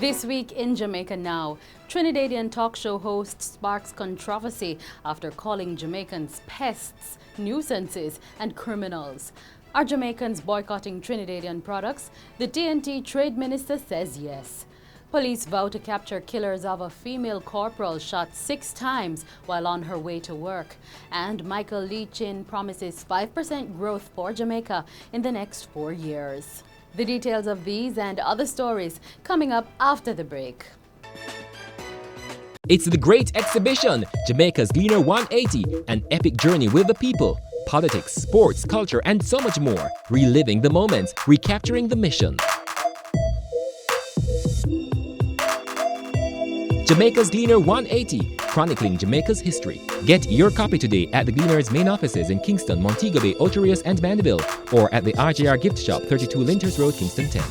This week in Jamaica Now, Trinidadian talk show host sparks controversy after calling Jamaicans pests, nuisances, and criminals. Are Jamaicans boycotting Trinidadian products? The TNT trade minister says yes. Police vow to capture killers of a female corporal shot 6 times while on her way to work. And Michael Lee Chin promises 5% growth for Jamaica in the next 4 years. The details of these and other stories coming up after the break. It's the Great Exhibition, Jamaica's Gleaner 180, an epic journey with the people, politics, sports, culture, and so much more. Reliving the moments, recapturing the mission. Jamaica's Gleaner 180, chronicling Jamaica's history. Get your copy today at the Gleaner's main offices in Kingston, Montego Bay, Ocho Rios, and Mandeville, or at the RJR Gift Shop, 32 Linters Road, Kingston 10.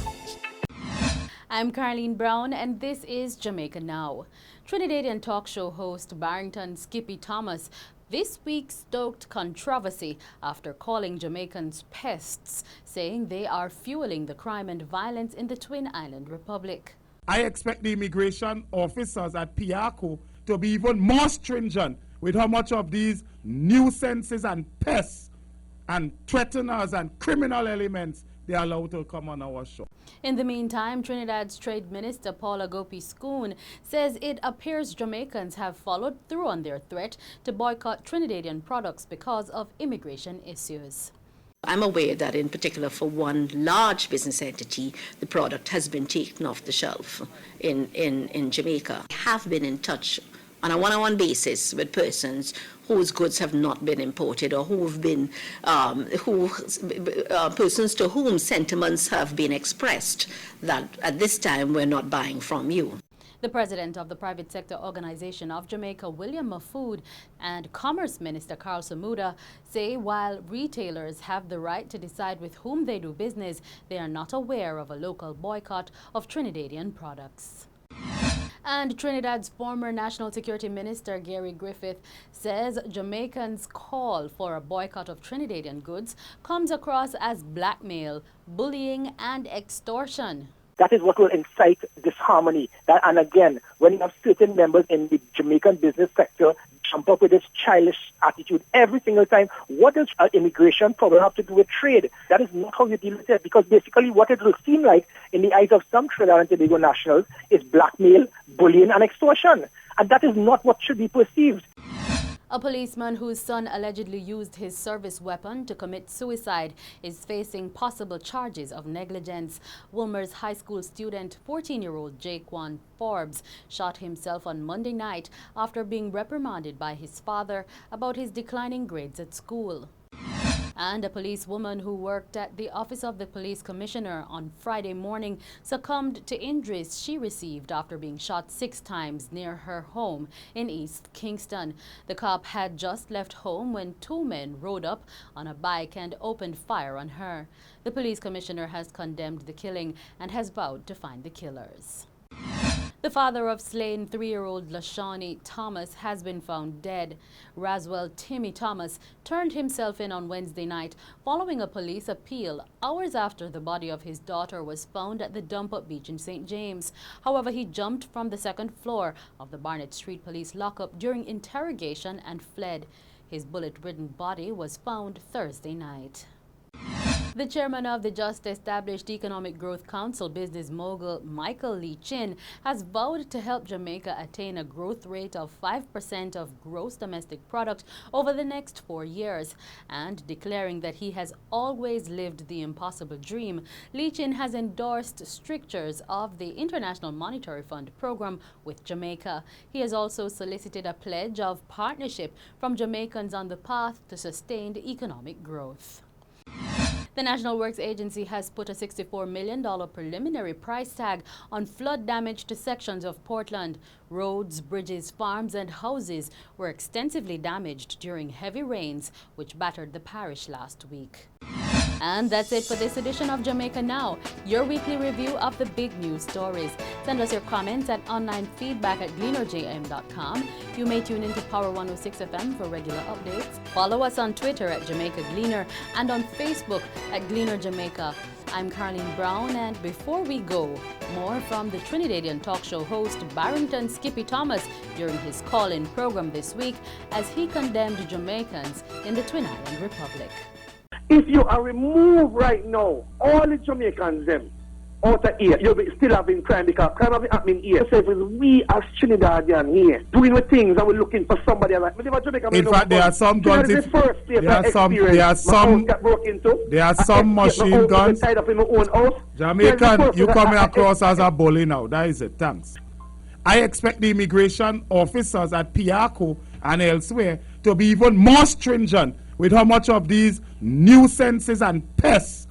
I'm Carleen Brown, and this is Jamaica Now. Trinidadian talk show host Barrington Skippy Thomas this week stoked controversy after calling Jamaicans pests, saying they are fueling the crime and violence in the Twin Island Republic. I expect the immigration officers at PIACO to be even more stringent with how much of these nuisances and pests and threateners and criminal elements they are allowed to come on our show. In the meantime, Trinidad's Trade Minister Paula Gopi-Scoon says it appears Jamaicans have followed through on their threat to boycott Trinidadian products because of immigration issues. I'm aware that in particular for one large business entity, the product has been taken off the shelf in Jamaica. I have been in touch on a one-on-one basis with persons whose goods have not been imported or who have been, persons to whom sentiments have been expressed that at this time we're not buying from you. The president of the private sector organization of Jamaica, William Mahfood, and Commerce Minister Carl Samuda say while retailers have the right to decide with whom they do business, they are not aware of a local boycott of Trinidadian products. And Trinidad's former National Security Minister, Gary Griffith, says Jamaicans' call for a boycott of Trinidadian goods comes across as blackmail, bullying, and extortion. That is what will incite disharmony. And again, when you have certain members in the Jamaican business sector jump up with this childish attitude every single time, what does immigration problem have to do with trade? That is not how you deal with it, because basically what it will seem like in the eyes of some Trinidad and Tobago nationals is blackmail, bullying, and extortion. And that is not what should be perceived. A policeman whose son allegedly used his service weapon to commit suicide is facing possible charges of negligence. Wilmer's high school student, 14-year-old Jcans Forbes, shot himself on Monday night after being reprimanded by his father about his declining grades at school. And a policewoman who worked at the office of the police commissioner on Friday morning succumbed to injuries she received after being shot 6 times near her home in East Kingston. The cop had just left home when 2 men rode up on a bike and opened fire on her. The police commissioner has condemned the killing and has vowed to find the killers. The father of slain 3-year-old Lashawni Thomas has been found dead. Raswell Timmy Thomas turned himself in on Wednesday night following a police appeal hours after the body of his daughter was found at the dump-up beach in St. James. However, he jumped from the 2nd floor of the Barnett Street police lockup during interrogation and fled. His bullet-ridden body was found Thursday night. The chairman of the just-established Economic Growth Council, business mogul Michael Lee Chin, has vowed to help Jamaica attain a growth rate of 5% of gross domestic product over the next 4 years. And declaring that he has always lived the impossible dream, Lee Chin has endorsed strictures of the International Monetary Fund program with Jamaica. He has also solicited a pledge of partnership from Jamaicans on the path to sustained economic growth. The National Works Agency has put a $64 million preliminary price tag on flood damage to sections of Portland. Roads, bridges, farms, and houses were extensively damaged during heavy rains, which battered the parish last week. And that's it for this edition of Jamaica Now, your weekly review of the big news stories. Send us your comments at onlinefeedback@gleanerjm.com. You may tune into Power 106 FM for regular updates. Follow us on Twitter at Jamaica Gleaner and on Facebook at Gleaner Jamaica. I'm Caroline Brown, and before we go, more from the Trinidadian talk show host Barrington Skippy Thomas during his call-in program this week as he condemned Jamaicans in the Twin Island Republic. If you are removed right now, all the Jamaicans them out of here, you'll be still having crime because crime have been happening here. So if it's we as Trinidadian here doing the things and we're looking for somebody like in fact, there are some guns. There are some machine guns. Jamaican, you coming across as a bully now. That is it. Thanks. I expect the immigration officers at Piarco and elsewhere to be even more stringent with how much of these nuisances and pests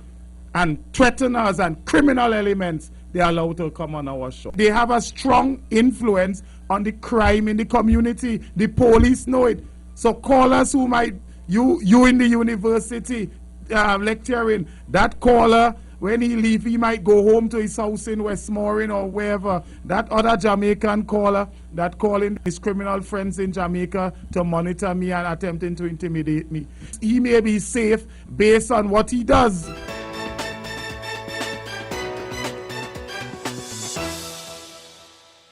and threateners and criminal elements they are allowed to come on our show. They have a strong influence on the crime in the community. The police know it. So callers who might, you in the university lecturing, that caller, when he leave, he might go home to his house in Westmoreland or wherever. That other Jamaican caller that calling his criminal friends in Jamaica to monitor me and attempting to intimidate me. He may be safe based on what he does.